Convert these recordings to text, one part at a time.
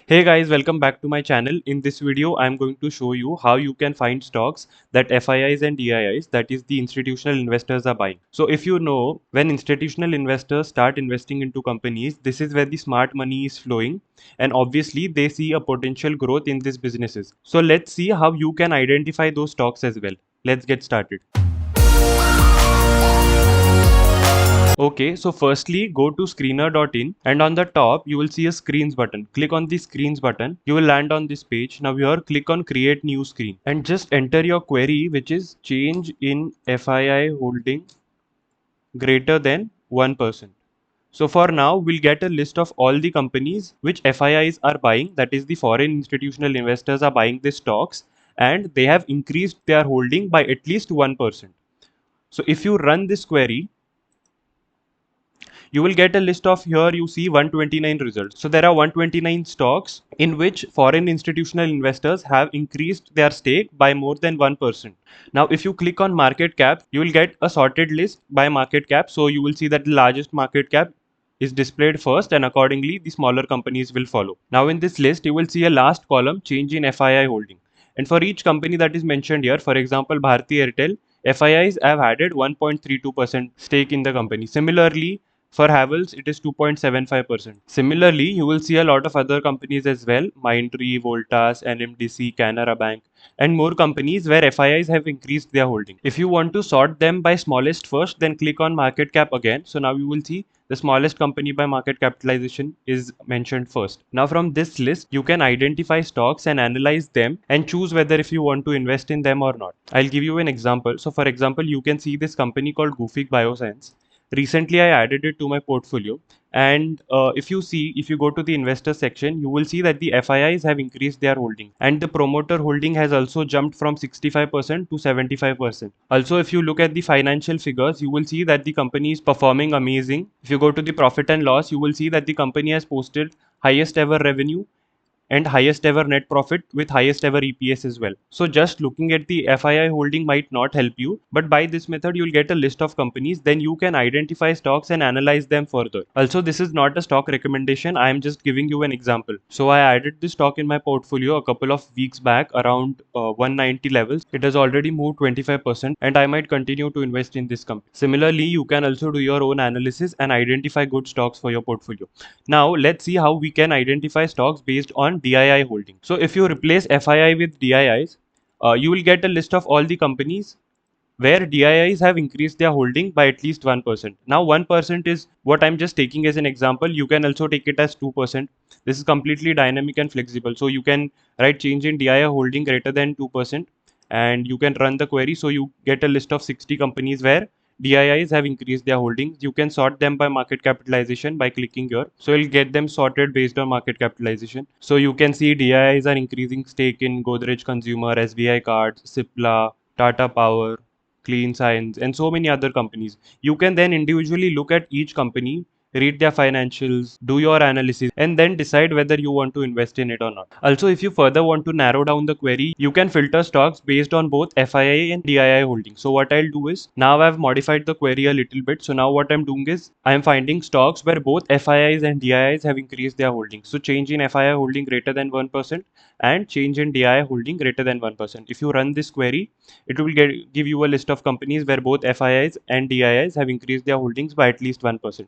Hey guys, welcome back to my channel. In this video, I'm going to show you how you can find stocks that FIIs and DIIs, that is the institutional investors, are buying. So if you know, when institutional investors start investing into companies, this is where the smart money is flowing, and obviously they see a potential growth in these businesses. So let's see how you can identify those stocks as well. Let's get started. Okay, so firstly go to screener.in and on the top you will see a screens button. Click on the screens button. You will land on this page. Now here click on create new screen and just enter your query, which is change in FII holding greater than 1%. So for now we'll get a list of all the companies which FIIs are buying, that is the foreign institutional investors are buying the stocks, and they have increased their holding by at least 1%. So if you run this query, you will get a list of, here you see 129 results. So there are 129 stocks in which foreign institutional investors have increased their stake by more than 1%. Now if you click on market cap, you will get a sorted list by market cap. So you will see that the largest market cap is displayed first, and accordingly the smaller companies will follow. Now in this list you will see a last column, change in FII holding, and for each company that is mentioned here, for example Bharti Airtel, FIIs have added 1.32% stake in the company. Similarly, for Havels, it is 2.75%. Similarly, you will see a lot of other companies as well, Mindtree, Voltas, NMDC, Canara Bank, and more companies where FIIs have increased their holding. If you want to sort them by smallest first, then click on market cap again. So now you will see the smallest company by market capitalization is mentioned first. Now from this list, you can identify stocks and analyze them and choose whether if you want to invest in them or not. I'll give you an example. So for example, you can see this company called Gufic Bioscience. Recently I added it to my portfolio, and if you go to the investor section, you will see that the FIIs have increased their holding, and the promoter holding has also jumped from 65% to 75%. Also, if you look at the financial figures, you will see that the company is performing amazing. If you go to the profit and loss, you will see that the company has posted highest ever revenue and highest ever net profit with highest ever EPS as well. So just looking at the FII holding might not help you, but by this method you'll get a list of companies, then you can identify stocks and analyze them further. Also, this is not a stock recommendation, I am just giving you an example. So I added this stock in my portfolio a couple of weeks back around 190 levels. It has already moved 25% and I might continue to invest in this company. Similarly, you can also do your own analysis and identify good stocks for your portfolio. Now let's see how we can identify stocks based on DII holding. So if you replace FII with DIIs, you will get a list of all the companies where DIIs have increased their holding by at least 1%. Now 1% is what I'm just taking as an example. You can also take it as 2%. This is completely dynamic and flexible. So you can write change in DII holding greater than 2% and you can run the query. So you get a list of 60 companies where DIIs have increased their holdings. You can sort them by market capitalization by clicking here. So you'll get them sorted based on market capitalization. So you can see DIIs are increasing stake in Godrej Consumer, SBI Cards, Cipla, Tata Power, Clean Science, and so many other companies. You can then individually look at each company, read their financials, do your analysis, and then decide whether you want to invest in it or not. Also, if you further want to narrow down the query, you can filter stocks based on both FII and DII holdings. So what I'll do is, now I've modified the query a little bit. So now what I'm doing is, I'm finding stocks where both FIIs and DIIs have increased their holdings. So change in FII holding greater than 1% and change in DII holding greater than 1%. If you run this query, it will give you a list of companies where both FIIs and DIIs have increased their holdings by at least 1%.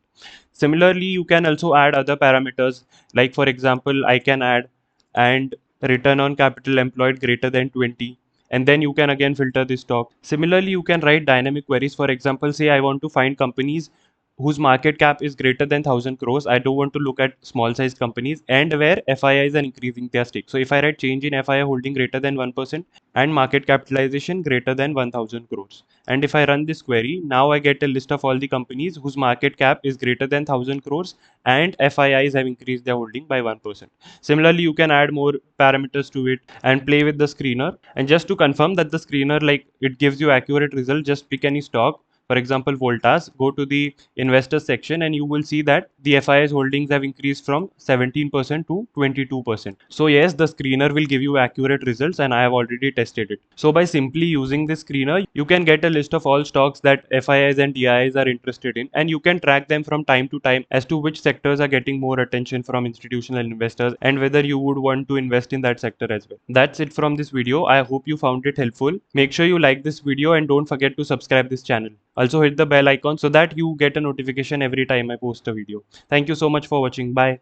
Similarly, you can also add other parameters, like for example, I can add and return on capital employed greater than 20, and then you can again filter this stock. Similarly, you can write dynamic queries. For example, say I want to find companies whose market cap is greater than 1000 crores. I don't want to look at small sized companies and where FIIs are increasing their stake. So if I write change in FII holding greater than 1% and market capitalization greater than 1000 crores. And if I run this query, now I get a list of all the companies whose market cap is greater than 1000 crores and FIIs have increased their holding by 1%. Similarly, you can add more parameters to it and play with the screener. And just to confirm that the screener, like, it gives you accurate result, just pick any stock. For example, Voltas, go to the investors section and you will see that the FII's holdings have increased from 17% to 22%. So yes, the screener will give you accurate results and I have already tested it. So by simply using this screener, you can get a list of all stocks that FIIs and DIIs are interested in, and you can track them from time to time as to which sectors are getting more attention from institutional investors and whether you would want to invest in that sector as well. That's it from this video. I hope you found it helpful. Make sure you like this video and don't forget to subscribe this channel. Also hit the bell icon so that you get a notification every time I post a video. Thank you so much for watching. Bye.